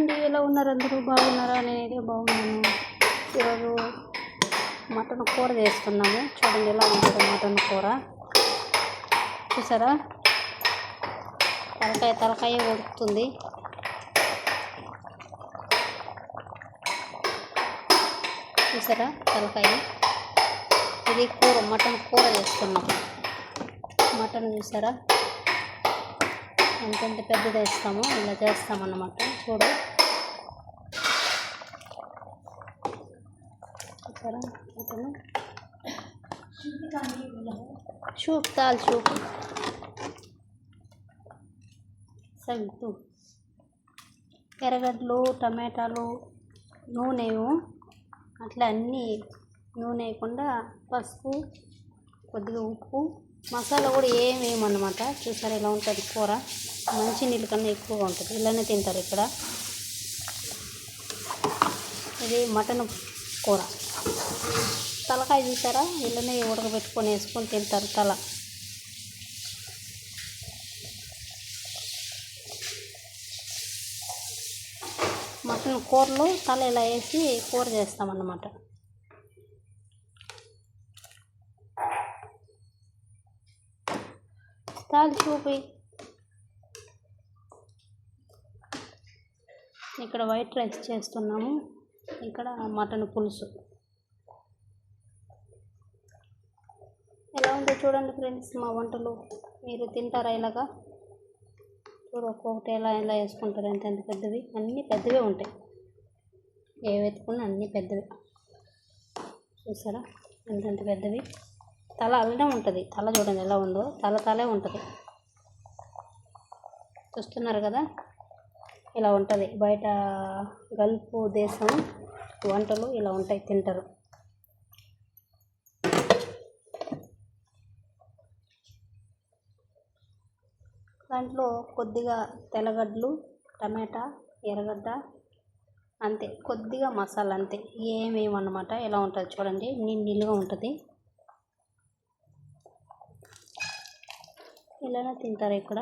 అండి, ఎలా ఉన్నారు అందరూ? బాగున్నారా? నేనైతే బాగున్నాను. ఈరోజు మటన్ కూర చేస్తున్నాము. చూడండి ఎలా ఉంటుంది మటన్ కూర. చూసారా, తలకాయ ఉడుకుతుంది. చూసారా తలకాయ. ఇది కూర, మటన్ కూర చేస్తున్నాం. మటన్ చూసారా ఎంతెంత పెద్దది వేస్తామో ఇలా చేస్తామన్నమాట. చూడు చూసారా మటన్ सूप दाल सूप సగ్గు, ఎర్రగడ్డలు, టమాటాలు, నూనె, అట్లా అన్నీ నూనె వేయకుండా పసుపు, కొద్దిగా ఉప్పు, మసాలా కూడా ఏమి వేయమన్నమాట. చూసారా ఇలా ఉంటుంది కూర. మంచి నీళ్ళ కన్నా ఎక్కువగా ఉంటుంది. ఇలానే తింటారు ఇక్కడ. ఇది మటన్ కూర. తలకాయ చూసారా, ఇళ్ళనే ఉడకబెట్టుకొని వేసుకొని తింటారు తల. మటన్ కూరలో తల ఇలా వేసి కూర చేస్తామన్నమాట. తాలి చూపి. ఇక్కడ వైట్ రైస్ చేస్తున్నాము. ఇక్కడ మటన్ పులుసు. ఎలా ఉందో చూడండి ఫ్రెండ్స్ మా వంటలు. మీరు తింటారా ఇలాగా? చూడు ఒక్కొక్కటి ఎలా ఎలా వేసుకుంటారు. ఎంత పెద్దవి, అన్నీ పెద్దవే ఉంటాయి. ఏవి ఎత్తుకున్నా అన్నీ పెద్దవి. చూసారా ఎంత పెద్దవి. తల అలానే ఉంటుంది. తల చూడండి ఎలా ఉందో, తలే ఉంటుంది. చూస్తున్నారు కదా ఇలా ఉంటుంది. బయట గల్ఫ్ దేశం వంటలు ఇలా ఉంటాయి, తింటారు. దాంట్లో కొద్దిగా తెల్లగడ్డలు, టమాటా, ఎర్రగడ్డ, అంతే. కొద్దిగా మసాలా, అంతే. ఏమేమన్నమాట. ఎలా ఉంటుంది చూడండి, నీళ్ళుగా ఉంటుంది. ఇలానే తింటారు ఇక్కడ.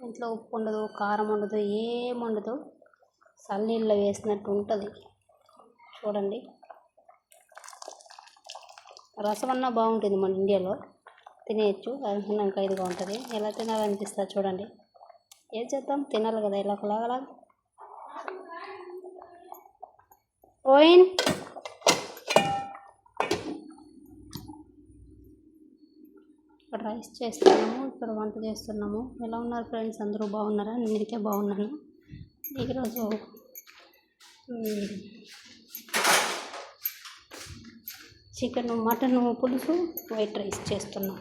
ఇంట్లో ఉప్పు ఉండదు, కారం ఉండదు, ఏముండదు. చల్లనీళ్ళలో వేసినట్టు ఉంటుంది. చూడండి, రసం అన్నా బాగుంటుంది. మన ఇండియాలో తినేయచ్చు. ఇంకా ఇదిగా ఉంటుంది. ఎలా తినాలనిపిస్తుంది చూడండి. ఏం చేద్దాం, తినాలి కదా. ఇలా ఓయిన్ ఇక్కడ రైస్ చేస్తున్నాము, ఇక్కడ వంట చేస్తున్నాము. ఎలా ఉన్నారు ఫ్రెండ్స్? అందరూ బాగున్నారా? నేనైతే బాగున్నాను. ఈరోజు చికెన్, మటన్ పులుసు, వైట్ రైస్ చేస్తున్నాం.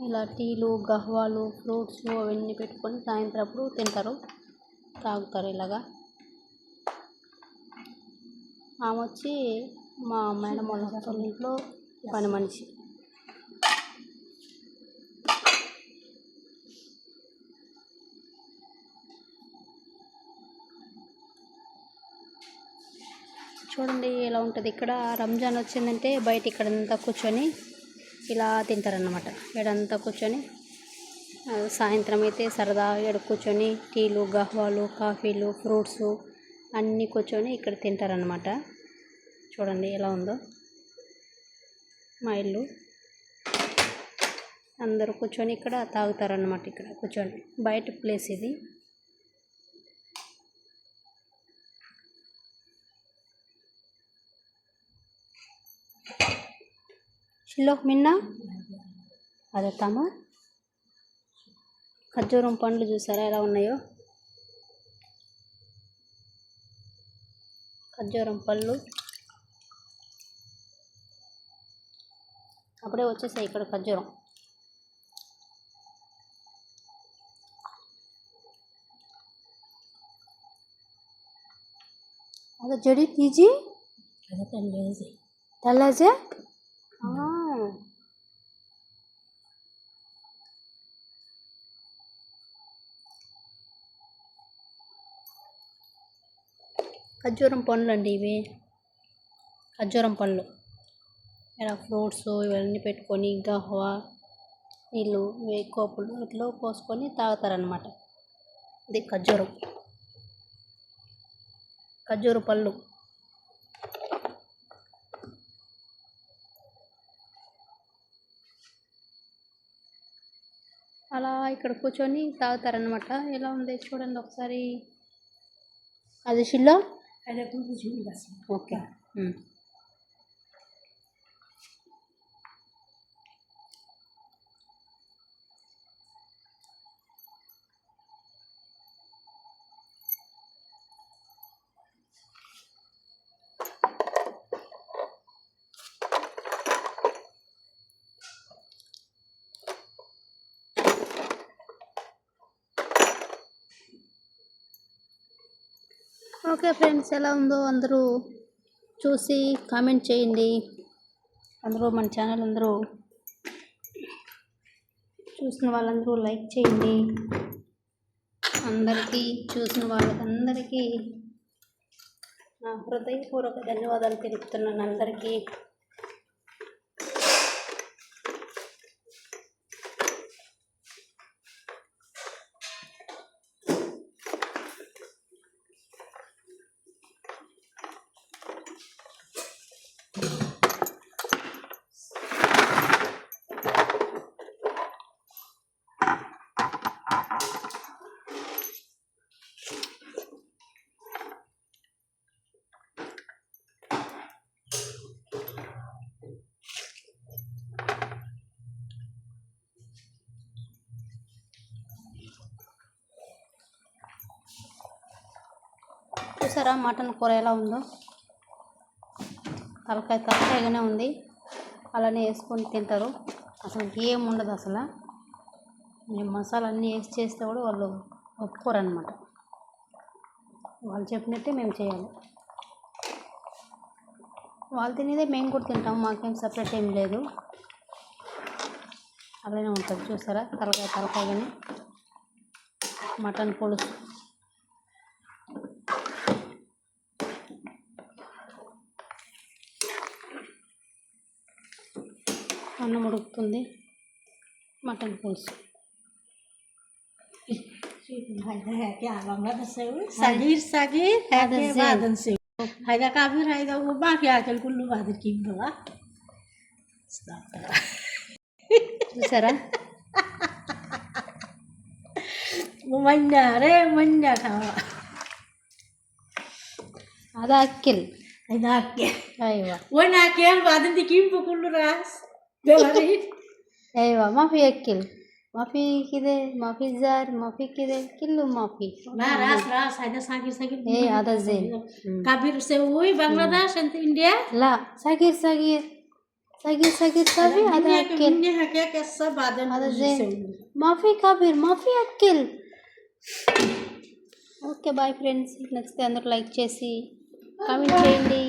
ఇలా టీలు, గహ్వాలు, ఫ్రూట్స్ అవన్నీ పెట్టుకొని సాయంత్రం అప్పుడు తింటారు, తాగుతారు ఇలాగా. ఆమె వచ్చి మా మేడం వాళ్ళ ఇంట్లో పని మనిషి. చూడండి ఎలా ఉంటుంది. ఇక్కడ రంజాన్ వచ్చిందంటే బయట ఇక్కడంతా కూర్చొని ఇలా తింటారన్నమాట. ఏడంతా కూర్చొని సాయంత్రం అయితే సరదాగా ఇక్కడ కూర్చొని టీలు, గహ్వాలు, కాఫీలు, ఫ్రూట్స్ అన్నీ కూర్చొని ఇక్కడ తింటారన్నమాట. చూడండి ఎలా ఉందో మా ఇల్లు. అందరూ కూర్చొని ఇక్కడ తాగుతారన్నమాట. ఇక్కడ కూర్చొని బయట ప్లేస్ ఇది. షిల్లోక్ మిన్నా అదే తమ ఖర్జూరం పండ్లు చూసారా ఎలా ఉన్నాయో. ఖర్జూరం పళ్ళు అప్పుడే వచ్చేసాయి ఇక్కడ ఖర్జూరం. అదే జడి తీజీ هذا ثلاجة. ثلاجة؟ ఖర్జూరం పండ్లు అండి ఇవి. ఖర్జూరం పళ్ళు ఇలా ఫ్రూట్స్ ఇవన్నీ పెట్టుకొని గహ్వా నీళ్ళు కోపులు ఇట్లా పోసుకొని తాగుతారనమాట. ఇది ఖర్జూర పళ్ళు. అలా ఇక్కడ కూర్చొని తాగుతారనమాట. ఎలా ఉంది చూడండి ఒకసారి. అది షిల్లో هذا كله جميل بس. ఓకే. ఓకే ఫ్రెండ్స్, ఎలా ఉందో అందరూ చూసి కామెంట్ చేయండి. అందరూ మన ఛానల్ అందరూ చూసిన వాళ్ళందరూ లైక్ చేయండి. అందరికీ చూసిన వాళ్ళకందరికీ నా హృదయపూర్వక ధన్యవాదాలు తెలుపుతున్నాను అందరికీ. చూసారా మటన్ కూర ఎలా ఉందో? తలకాయగానే ఉంది. అలానే వేసుకొని తింటారు. అసలు ఏం ఉండదు. అసలు మేము మసాలా అన్నీ వేసి చేస్తే కూడా వాళ్ళు ఒప్పుకోరనమాట. వాళ్ళు చెప్పినట్టే మేము చేయాలి. వాళ్ళు తినేదే మేము కూడా తింటాం. మాకేం సపరేట్ ఏం లేదు. అలానే ఉంటుంది. చూసారా తలకాయగానే మటన్ పులుసు. అన్నం ఉడుకుతుంది. మటన్ పులుసు. هذا क्या बांग्ला से सागीर هذا है الزين. بعدن से هذا كافر هذا هو ما في أكل كله بعد كيف بقى చూసారా ممنع ممنع كمان هذا أكل. هذا أكل أيوة وانا أكل بعدين كيف بكل راس بلاريد أيوة ما في أكل. ما في كده، ما في زار، ما في كده، كله ما في. ما راس هذا صغير إيه هذا زين. كبير سوي بنغلاديش أنت إنديا لا صغير صغير هذا أكل. مني هكذا كسر بعدين هذا زين. ما في كبير ما في أكل. Okay bye friends. నచ్చితే అందరూ లైక్ చేసి కామెంట్ చేయండి.